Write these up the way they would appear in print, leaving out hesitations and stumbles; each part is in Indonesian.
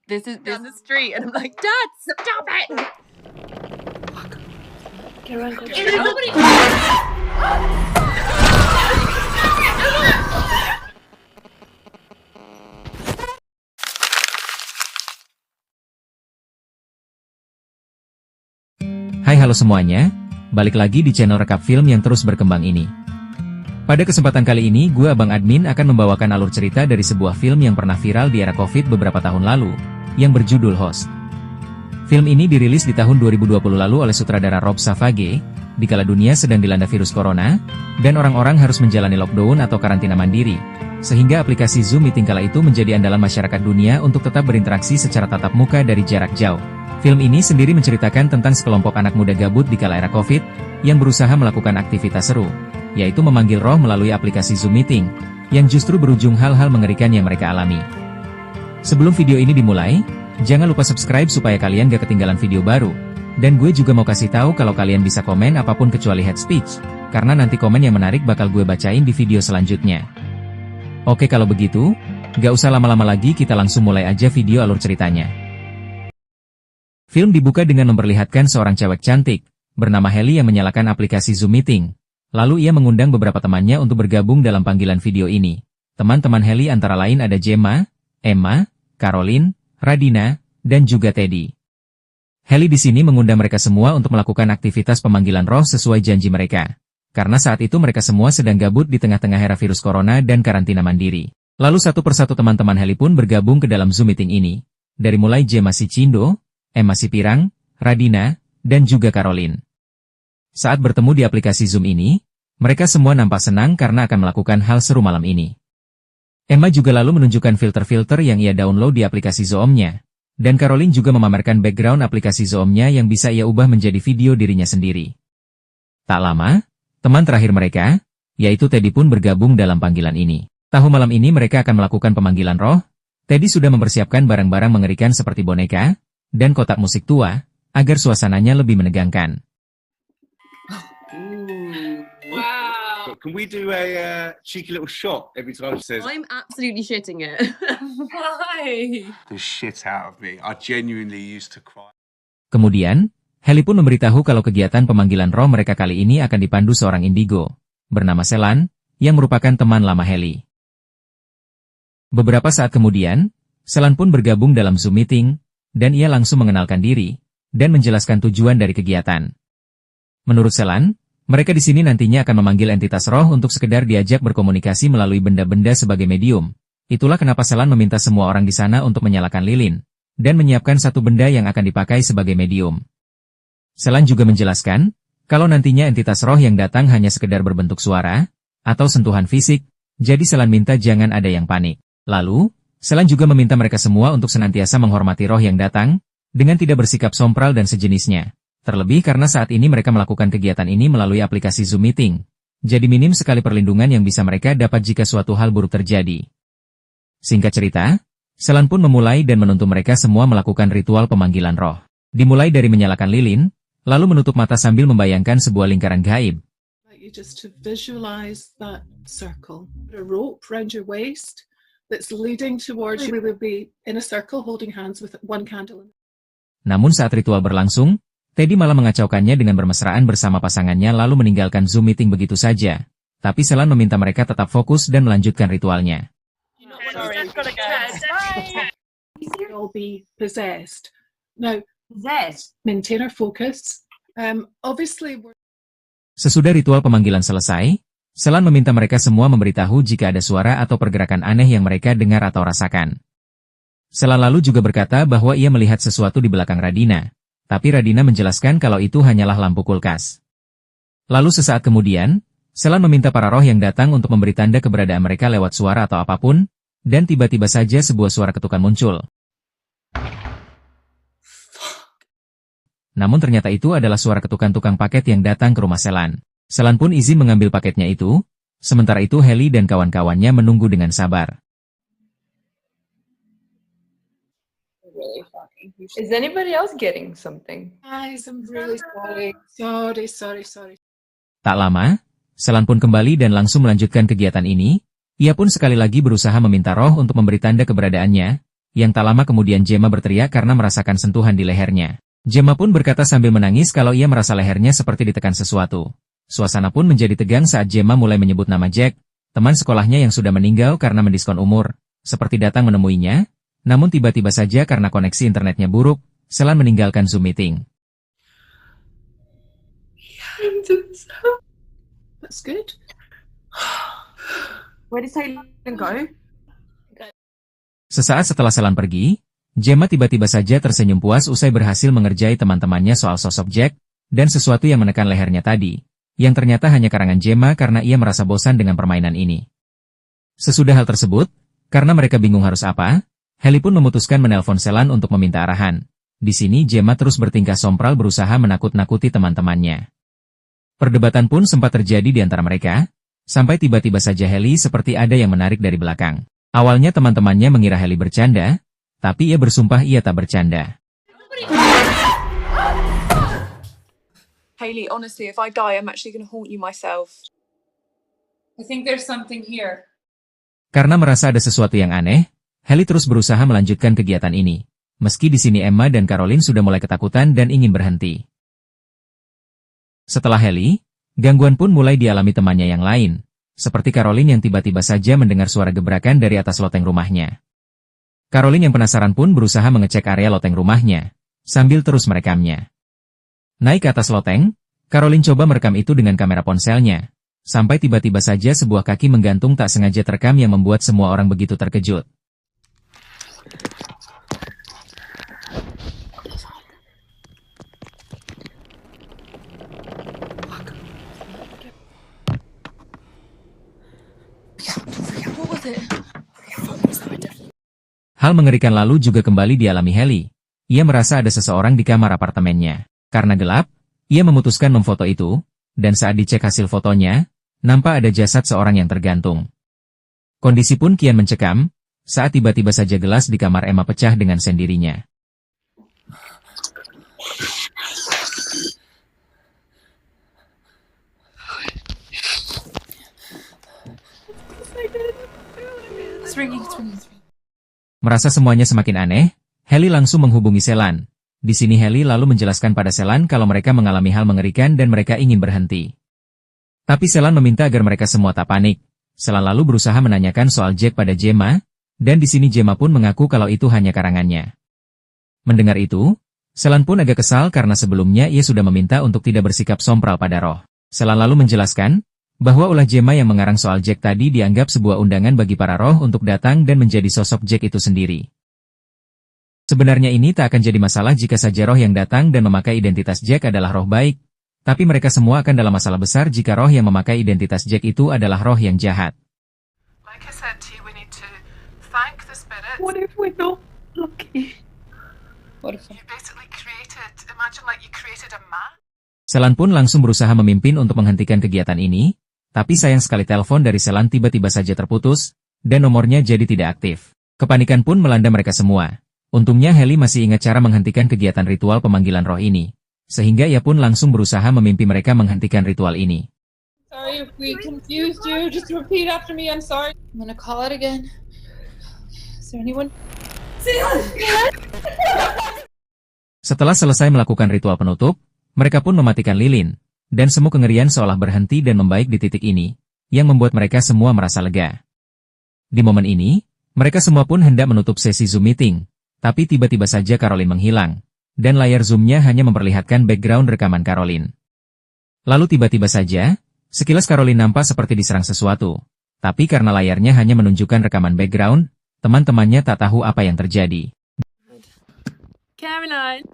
this is down the street, and I'm like, Dad, stop it! Nobody. Hai halo semuanya, balik lagi di channel rekap film yang terus berkembang ini. Pada kesempatan kali ini, gue Abang Admin akan membawakan alur cerita dari sebuah film yang pernah viral di era Covid beberapa tahun lalu, yang berjudul Host. Film ini dirilis di tahun 2020 lalu oleh sutradara Rob Savage, dikala dunia sedang dilanda virus corona, dan orang-orang harus menjalani lockdown atau karantina mandiri, sehingga aplikasi Zoom Meeting kala itu menjadi andalan masyarakat dunia untuk tetap berinteraksi secara tatap muka dari jarak jauh. Film ini sendiri menceritakan tentang sekelompok anak muda gabut di kala era Covid, yang berusaha melakukan aktivitas seru, yaitu memanggil roh melalui aplikasi Zoom Meeting, yang justru berujung hal-hal mengerikan yang mereka alami. Sebelum video ini dimulai, jangan lupa subscribe supaya kalian gak ketinggalan video baru, dan gue juga mau kasih tahu kalau kalian bisa komen apapun kecuali hate speech, karena nanti komen yang menarik bakal gue bacain di video selanjutnya. Oke kalau begitu, gak usah lama-lama lagi kita langsung mulai aja video alur ceritanya. Film dibuka dengan memperlihatkan seorang cewek cantik, bernama Haley yang menyalakan aplikasi Zoom Meeting. Lalu ia mengundang beberapa temannya untuk bergabung dalam panggilan video ini. Teman-teman Haley antara lain ada Gemma, Emma, Caroline, Radina, dan juga Teddy. Haley di sini mengundang mereka semua untuk melakukan aktivitas pemanggilan roh sesuai janji mereka. Karena saat itu mereka semua sedang gabut di tengah-tengah era virus corona dan karantina mandiri. Lalu satu persatu teman-teman Haley pun bergabung ke dalam Zoom Meeting ini. Dari mulai Gemma si Cindo, Emma si Pirang, Radina, dan juga Caroline. Saat bertemu di aplikasi Zoom ini, mereka semua nampak senang karena akan melakukan hal seru malam ini. Emma juga lalu menunjukkan filter-filter yang ia download di aplikasi Zoom-nya, dan Caroline juga memamerkan background aplikasi Zoom-nya yang bisa ia ubah menjadi video dirinya sendiri. Tak lama, teman terakhir mereka, yaitu Teddy pun bergabung dalam panggilan ini. Tahu malam ini mereka akan melakukan pemanggilan roh, Teddy sudah mempersiapkan barang-barang mengerikan seperti boneka, dan kotak musik tua, agar suasananya lebih menegangkan. Wow. Can we do a cheeky little shot every time she says, I'm absolutely shitting it. Why? the shit out of me? I genuinely used to cry. Kemudian, Haley pun memberitahu kalau kegiatan pemanggilan roh mereka kali ini akan dipandu seorang indigo, bernama Selan, yang merupakan teman lama Haley. Beberapa saat kemudian, Selan pun bergabung dalam Zoom Meeting, dan ia langsung mengenalkan diri, dan menjelaskan tujuan dari kegiatan. Menurut Selan, mereka di sini nantinya akan memanggil entitas roh untuk sekedar diajak berkomunikasi melalui benda-benda sebagai medium. Itulah kenapa Selan meminta semua orang di sana untuk menyalakan lilin, dan menyiapkan satu benda yang akan dipakai sebagai medium. Selan juga menjelaskan, kalau nantinya entitas roh yang datang hanya sekedar berbentuk suara, atau sentuhan fisik, jadi Selan minta jangan ada yang panik. Lalu, Selan juga meminta mereka semua untuk senantiasa menghormati roh yang datang, dengan tidak bersikap sompral dan sejenisnya. Terlebih karena saat ini mereka melakukan kegiatan ini melalui aplikasi Zoom Meeting. Jadi minim sekali perlindungan yang bisa mereka dapat jika suatu hal buruk terjadi. Singkat cerita, Selan pun memulai dan menuntun mereka semua melakukan ritual pemanggilan roh. Dimulai dari menyalakan lilin, lalu menutup mata sambil membayangkan sebuah lingkaran gaib. You just to visualize that circle, a rope round your waist. That's leading towards you. We will be in a circle holding hands with one candle. Namun saat ritual berlangsung, Teddy malah mengacaukannya dengan bermesraan bersama pasangannya lalu meninggalkan Zoom Meeting begitu saja. Tapi Selan meminta mereka tetap fokus dan melanjutkan ritualnya. All be possessed. Now, maintain our focus. Obviously, Sesudah ritual pemanggilan selesai, Selan meminta mereka semua memberitahu jika ada suara atau pergerakan aneh yang mereka dengar atau rasakan. Selan lalu juga berkata bahwa ia melihat sesuatu di belakang Radina, tapi Radina menjelaskan kalau itu hanyalah lampu kulkas. Lalu sesaat kemudian, Selan meminta para roh yang datang untuk memberi tanda keberadaan mereka lewat suara atau apapun, dan tiba-tiba saja sebuah suara ketukan muncul. Namun ternyata itu adalah suara ketukan tukang paket yang datang ke rumah Selan. Selan pun izin mengambil paketnya itu, sementara itu Haley dan kawan-kawannya menunggu dengan sabar. Is anybody else getting something? guys, I'm really sorry. Tak lama, Selan pun kembali dan langsung melanjutkan kegiatan ini. Ia pun sekali lagi berusaha meminta roh untuk memberi tanda keberadaannya, yang tak lama kemudian Gemma berteriak karena merasakan sentuhan di lehernya. Gemma pun berkata sambil menangis kalau ia merasa lehernya seperti ditekan sesuatu. Suasana pun menjadi tegang saat Gemma mulai menyebut nama Jack, teman sekolahnya yang sudah meninggal karena mendiskon umur, seperti datang menemuinya, namun tiba-tiba saja karena koneksi internetnya buruk, Selan meninggalkan Zoom meeting. That's good. Where did Taylor go? Sesaat setelah Selan pergi, Gemma tiba-tiba saja tersenyum puas usai berhasil mengerjai teman-temannya soal sosok Jack, dan sesuatu yang menekan lehernya tadi, yang ternyata hanya karangan Gemma karena ia merasa bosan dengan permainan ini. Sesudah hal tersebut, karena mereka bingung harus apa, Haley pun memutuskan menelpon Selan untuk meminta arahan. Di sini Gemma terus bertingkah sompral berusaha menakut-nakuti teman-temannya. Perdebatan pun sempat terjadi di antara mereka, sampai tiba-tiba saja Haley seperti ada yang menarik dari belakang. Awalnya teman-temannya mengira Haley bercanda, tapi ia bersumpah ia tak bercanda. Haley, honestly, if I die, I'm actually going to haunt you myself. I think there's something here. Karena merasa ada sesuatu yang aneh, Haley terus berusaha melanjutkan kegiatan ini. Meski di sini Emma dan Caroline sudah mulai ketakutan dan ingin berhenti. Setelah Haley, gangguan pun mulai dialami temannya yang lain, seperti Caroline yang tiba-tiba saja mendengar suara gebrakan dari atas loteng rumahnya. Caroline yang penasaran pun berusaha mengecek area loteng rumahnya, sambil terus merekamnya. Naik ke atas loteng, Caroline coba merekam itu dengan kamera ponselnya, sampai tiba-tiba saja sebuah kaki menggantung tak sengaja terekam yang membuat semua orang begitu terkejut. Hal mengerikan lalu juga kembali dialami Haley. Ia merasa ada seseorang di kamar apartemennya. Karena gelap, ia memutuskan memfoto itu, dan saat dicek hasil fotonya, nampak ada jasad seorang yang tergantung. Kondisi pun kian mencekam, saat tiba-tiba saja gelas di kamar Emma pecah dengan sendirinya. It's ringing. Merasa semuanya semakin aneh, Haley langsung menghubungi Selan. Di sini Haley lalu menjelaskan pada Selan kalau mereka mengalami hal mengerikan dan mereka ingin berhenti. Tapi Selan meminta agar mereka semua tak panik. Selan lalu berusaha menanyakan soal Jack pada Gemma, dan di sini Gemma pun mengaku kalau itu hanya karangannya. Mendengar itu, Selan pun agak kesal karena sebelumnya ia sudah meminta untuk tidak bersikap sompral pada roh. Selan lalu menjelaskan bahwa ulah Gemma yang mengarang soal Jack tadi dianggap sebuah undangan bagi para roh untuk datang dan menjadi sosok Jack itu sendiri. Sebenarnya ini tak akan jadi masalah jika saja roh yang datang dan memakai identitas Jack adalah roh baik, tapi mereka semua akan dalam masalah besar jika roh yang memakai identitas Jack itu adalah roh yang jahat. Like I said to you, we need to thank the spirits. What if we're not lucky? What if You basically imagine like you created a man. Selan pun langsung berusaha memimpin untuk menghentikan kegiatan ini, tapi sayang sekali telepon dari Selan tiba-tiba saja terputus, dan nomornya jadi tidak aktif. Kepanikan pun melanda mereka semua. Untungnya Haley masih ingat cara menghentikan kegiatan ritual pemanggilan roh ini, sehingga ia pun langsung berusaha memimpi mereka menghentikan ritual ini. Sorry if we confused you. Just repeat after me. I'm sorry. I'm gonna call it again. Is there anyone? Setelah selesai melakukan ritual penutup, mereka pun mematikan lilin, dan semu kengerian seolah berhenti dan membaik di titik ini, yang membuat mereka semua merasa lega. Di momen ini, mereka semua pun hendak menutup sesi Zoom meeting, tapi tiba-tiba saja Caroline menghilang, dan layar Zoom-nya hanya memperlihatkan background rekaman Caroline. Lalu tiba-tiba saja, sekilas Caroline nampak seperti diserang sesuatu, tapi karena layarnya hanya menunjukkan rekaman background, teman-temannya tak tahu apa yang terjadi. Caroline.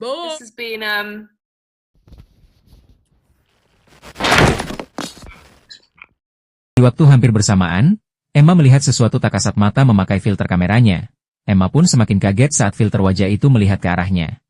This has been, Di waktu hampir bersamaan, Emma melihat sesuatu tak kasat mata memakai filter kameranya. Emma pun semakin kaget saat filter wajah itu melihat ke arahnya.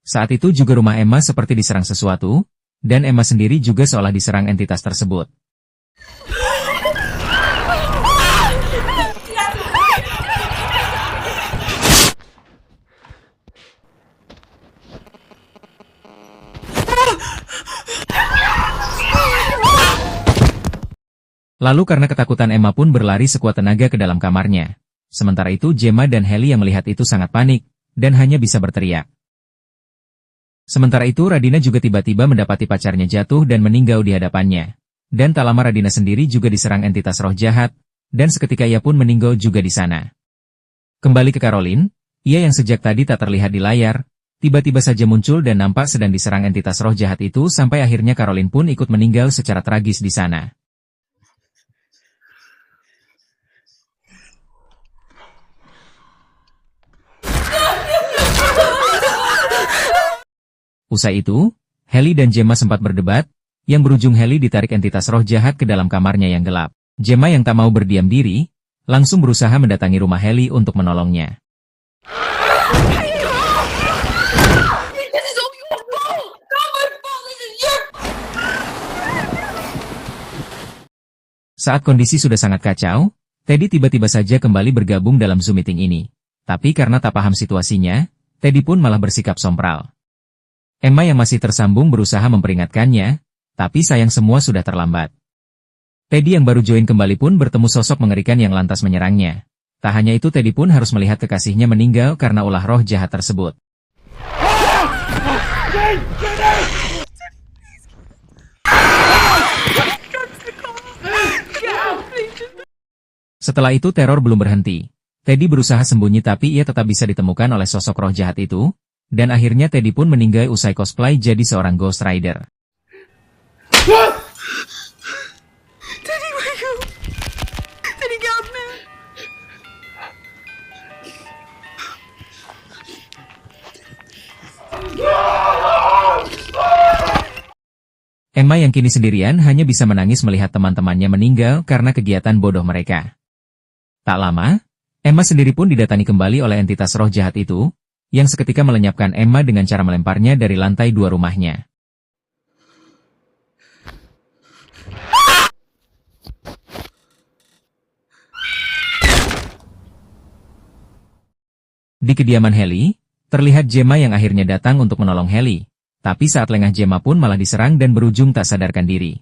Saat itu juga rumah Emma seperti diserang sesuatu, dan Emma sendiri juga seolah diserang entitas tersebut. Lalu karena ketakutan Emma pun berlari sekuat tenaga ke dalam kamarnya. Sementara itu Gemma dan Hailey yang melihat itu sangat panik, dan hanya bisa berteriak. Sementara itu Radina juga tiba-tiba mendapati pacarnya jatuh dan meninggal di hadapannya. Dan tak lama Radina sendiri juga diserang entitas roh jahat, dan seketika ia pun meninggal juga di sana. Kembali ke Caroline, ia yang sejak tadi tak terlihat di layar, tiba-tiba saja muncul dan nampak sedang diserang entitas roh jahat itu sampai akhirnya Caroline pun ikut meninggal secara tragis di sana. Usai itu, Hailey dan Gemma sempat berdebat, yang berujung Hailey ditarik entitas roh jahat ke dalam kamarnya yang gelap. Gemma yang tak mau berdiam diri, langsung berusaha mendatangi rumah Hailey untuk menolongnya. Saat kondisi sudah sangat kacau, Teddy tiba-tiba saja kembali bergabung dalam Zoom meeting ini. Tapi karena tak paham situasinya, Teddy pun malah bersikap sompral. Emma yang masih tersambung berusaha memperingatkannya, tapi sayang semua sudah terlambat. Teddy yang baru join kembali pun bertemu sosok mengerikan yang lantas menyerangnya. Tak hanya itu Teddy pun harus melihat kekasihnya meninggal karena ulah roh jahat tersebut. Setelah itu teror belum berhenti. Teddy berusaha sembunyi tapi ia tetap bisa ditemukan oleh sosok roh jahat itu, dan akhirnya Teddy pun meninggal usai cosplay jadi seorang Ghost Rider. Teddy, wake up! Teddy, get up now! Emma yang kini sendirian hanya bisa menangis melihat teman-temannya meninggal karena kegiatan bodoh mereka. Tak lama, Emma sendiri pun didatangi kembali oleh entitas roh jahat itu, yang seketika melenyapkan Emma dengan cara melemparnya dari lantai 2 rumahnya. Di kediaman Hailey, terlihat Gemma yang akhirnya datang untuk menolong Hailey. Tapi saat lengah Gemma pun malah diserang dan berujung tak sadarkan diri.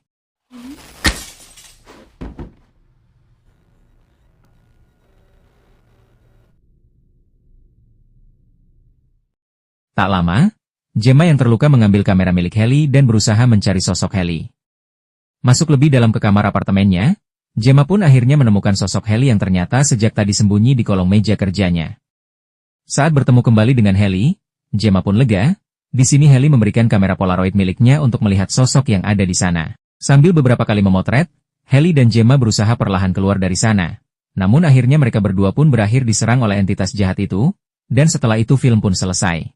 Tak lama, Gemma yang terluka mengambil kamera milik Hailey dan berusaha mencari sosok Hailey. Masuk lebih dalam ke kamar apartemennya, Gemma pun akhirnya menemukan sosok Hailey yang ternyata sejak tadi sembunyi di kolong meja kerjanya. Saat bertemu kembali dengan Hailey, Gemma pun lega. Di sini Hailey memberikan kamera Polaroid miliknya untuk melihat sosok yang ada di sana. Sambil beberapa kali memotret, Hailey dan Gemma berusaha perlahan keluar dari sana. Namun akhirnya mereka berdua pun berakhir diserang oleh entitas jahat itu, dan setelah itu film pun selesai.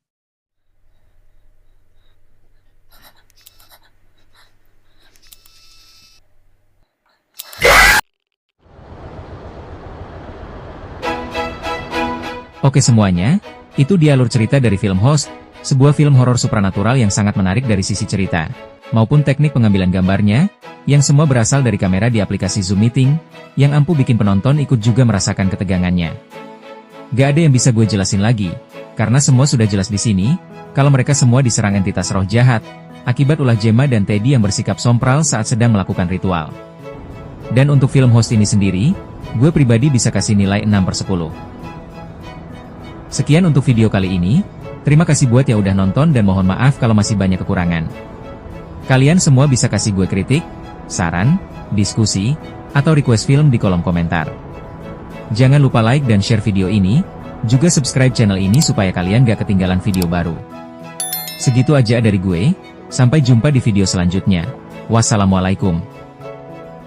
Oke semuanya, itu dia alur cerita dari film Host, sebuah film horor supranatural yang sangat menarik dari sisi cerita, maupun teknik pengambilan gambarnya, yang semua berasal dari kamera di aplikasi Zoom Meeting, yang ampuh bikin penonton ikut juga merasakan ketegangannya. Gak ada yang bisa gue jelasin lagi, karena semua sudah jelas di sini, kalau mereka semua diserang entitas roh jahat, akibat ulah Gemma dan Teddy yang bersikap sompral saat sedang melakukan ritual. Dan untuk film Host ini sendiri, gue pribadi bisa kasih nilai 6/10. Sekian untuk video kali ini, terima kasih buat yang udah nonton dan mohon maaf kalau masih banyak kekurangan. Kalian semua bisa kasih gue kritik, saran, diskusi, atau request film di kolom komentar. Jangan lupa like dan share video ini, juga subscribe channel ini supaya kalian gak ketinggalan video baru. Segitu aja dari gue, sampai jumpa di video selanjutnya. Wassalamualaikum.